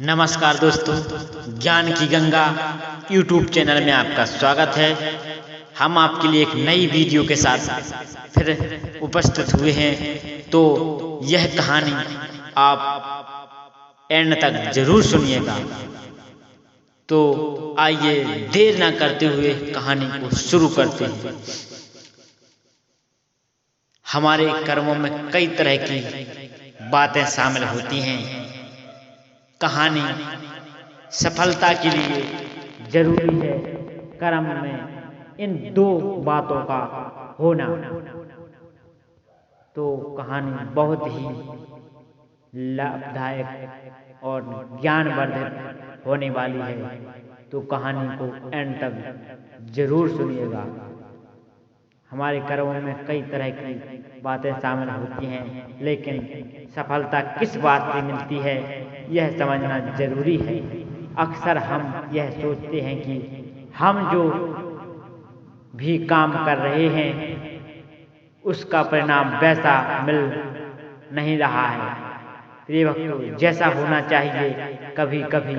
नमस्कार दोस्तों, ज्ञान की गंगा यूट्यूब चैनल में आपका स्वागत है। हम आपके लिए एक नई वीडियो के साथ फिर उपस्थित हुए हैं। तो यह कहानी आप एंड तक जरूर सुनिएगा। तो आइए देर ना करते हुए कहानी को शुरू करते हैं। हमारे कर्मों में कई तरह की बातें शामिल होती हैं। कहानी सफलता के लिए जरूरी है कर्म में इन दो बातों का होना। तो कहानी बहुत ही लाभदायक और ज्ञानवर्धक होने वाली है। तो कहानी को एंड तक जरूर सुनिएगा। हमारे कर्मों में कई तरह की बातें शामिल होती हैं, लेकिन सफलता किस बात से मिलती है यह समझना जरूरी है। अक्सर हम यह सोचते हैं कि हम जो भी काम कर रहे हैं उसका परिणाम वैसा मिल नहीं रहा है। प्रिय भक्तों, जैसा होना चाहिए, कभी कभी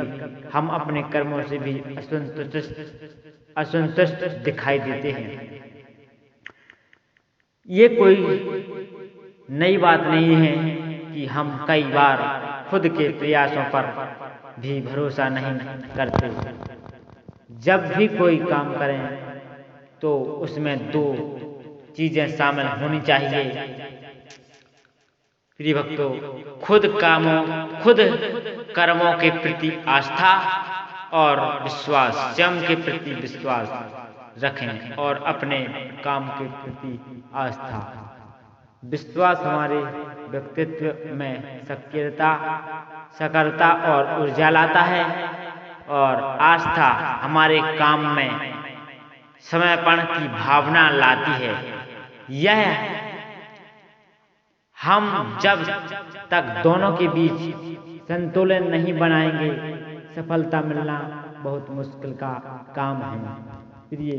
हम अपने कर्मों से भी असंतुष्ट दिखाई देते हैं। ये कोई नई बात नहीं है कि हम कई बार खुद के प्रयासों पर भी भरोसा नहीं करते। जब भी कोई काम करें तो उसमें दो चीजें शामिल होनी चाहिए। प्रिय भक्तों, खुद कर्मों के प्रति आस्था और विश्वास, स्वयं के प्रति विश्वास रखें और अपने काम के प्रति आस्था। विश्वास हमारे व्यक्तित्व में सकरता और ऊर्जा लाता है, और आस्था हमारे काम में समर्पण की भावना लाती है। यह हम जब तक दोनों के बीच संतुलन नहीं बनाएंगे, सफलता मिलना बहुत मुश्किल का काम है। प्रिय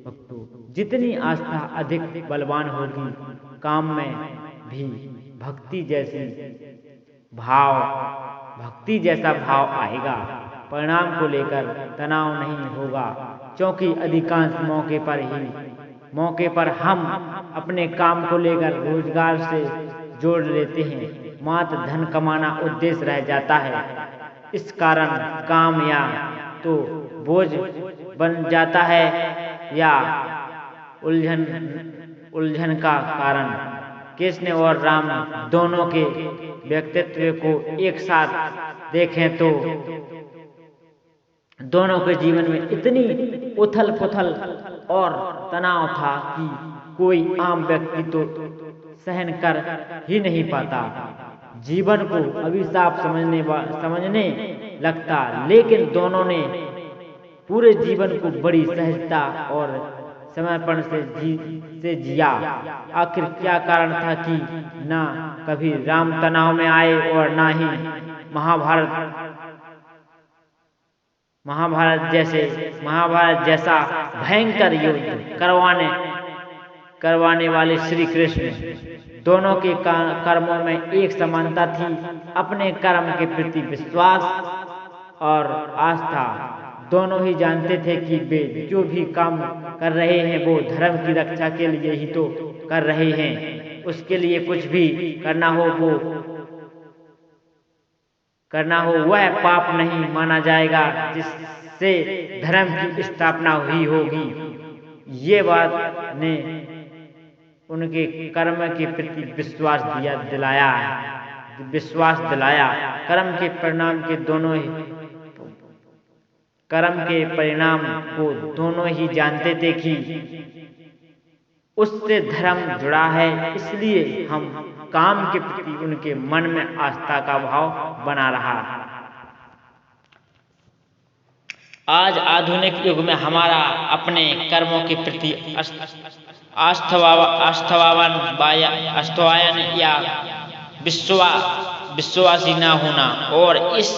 भक्तों, जितनी आस्था अधिक बलवान होगी, काम में भी भक्ति जैसा भाव आएगा। परिणाम को लेकर तनाव नहीं होगा, क्योंकि अधिकांश मौके पर हम अपने काम को लेकर रोजगार से जोड़ लेते हैं। मात्र धन कमाना उद्देश्य रह जाता है। इस कारण काम या तो बोझ बन जाता है या उलझन का कारण। कृष्ण और राम दोनों के व्यक्तित्व को एक साथ देखें तो दोनों के जीवन में इतनी उथल पुथल और तनाव था कि कोई आम व्यक्ति तो सहन कर ही नहीं पाता। जीवन को अभिशाप समझने लगता, लेकिन दोनों ने पूरे जीवन को बड़ी सहजता और समर्पण से जिया। आखिर क्या कारण था कि ना कभी राम तनाव में आए और ना ही महाभारत जैसा भयंकर युद्ध करवाने वाले श्री कृष्ण। दोनों के कर्मों में एक समानता थी, अपने कर्म के प्रति विश्वास और आस्था। दोनों ही जानते थे कि वे जो भी काम कर रहे हैं वो धर्म की रक्षा के लिए ही तो कर रहे हैं। उसके लिए कुछ भी करना हो वह पाप नहीं माना जाएगा, जिससे धर्म की स्थापना हुई होगी। ये बात ने उनके कर्म के प्रति विश्वास दिलाया। कर्म के परिणाम को दोनों ही जानते थे कि उससे धर्म जुड़ा है, इसलिए हम काम के प्रति उनके मन में आस्था का भाव बना रहा। आज आधुनिक युग में हमारा अपने कर्मों के प्रति आस्थावान या विश्वासी न होना और इस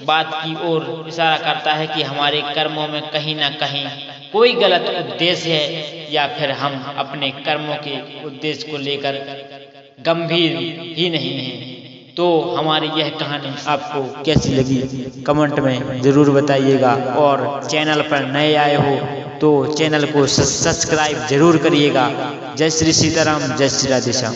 बात की ओर इशारा करता है कि हमारे कर्मों में कहीं ना कहीं कोई गलत उद्देश्य है, या फिर हम अपने कर्मों के उद्देश्य को लेकर गंभीर ही नहीं हैं। तो हमारी यह कहानी आपको कैसी लगी कमेंट में ज़रूर बताइएगा, और चैनल पर नए आए हो तो चैनल को सब्सक्राइब जरूर करिएगा। जय श्री सीताराम, जय श्री राधेश्याम।